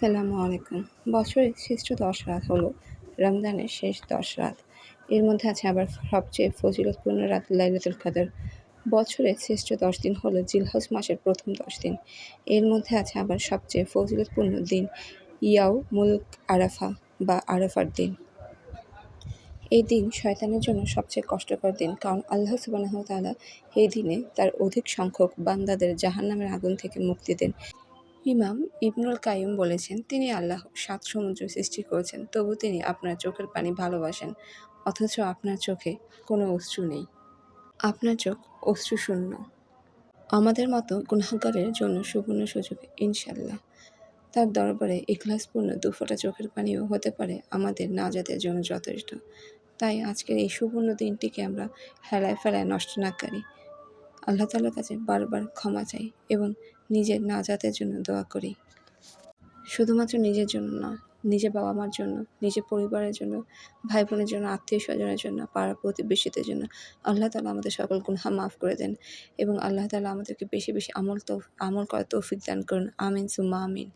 আসসালামু আলাইকুম। বছরের শ্রেষ্ঠ ১০ রাত হলো রমজানের শেষ ১০ রাত। এর মধ্যে আছে আবার সবচেয়ে ফজিলতপূর্ণ রাত লাইলাতুল কদর। বছরের শ্রেষ্ঠ ১০ দিন হলো জিলহজ মাসের প্রথম ১০ দিন। এর মধ্যে আছে আবার সবচেয়ে ফজিলতপূর্ণ দিন ইয়াউমুল আরাফা বা আরাফার দিন। এই দিন শয়তানের জন্য সবচেয়ে কষ্টকর দিন, কারণ আল্লাহ সুবহানাহু ওয়া তাআলা এই দিনে তার অধিক সংখ্যক বান্দাদের জাহান্নামের আগুন থেকে মুক্তি দেন। ইমাম ইবনুল কাইয়্যিম বলেছেন, তিনি আল্লাহ ৭ সমুদ্র সৃষ্টি করেছেন, তবু তিনি আপনার চোখের পানি ভালোবাসেন, অথচ আপনার চোখে কোনো অশ্রু নেই। আপনার চোখ অশ্রুশূন্য। আমাদের মতো গুনাহগারের জন্য সুবর্ণ সুযোগ, ইনশাআল্লাহ। তার দরবারে ইখলাসপূর্ণ দুফোঁটা চোখের পানিও হতে পারে আমাদের নাজাতের জন্য যথেষ্ট। তাই আজকের এই সুবর্ণ দিনটিকে আমরা হেলায় ফেলায় নষ্ট না করি। আল্লাহ তাআলার কাছে বারবার ক্ষমা চাই এবং নিজের নাজাতের জন্য দোয়া করি। শুধুমাত্র নিজের জন্য নয়, নিজের বাবা-মার জন্য, নিজের পরিবারের জন্য, ভাই-বোনের জন্য, আত্মীয়-স্বজনের জন্য, পাড়া-প্রতিবেশীদের জন্য। আল্লাহ তাআলা আমাদের সকল গুনাহ মাফ করে দেন এবং আল্লাহ তাআলা আমাদেরকে বেশি বেশি আমল করার তৌফিক দান করুন। আমিন সুম্মা আমিন।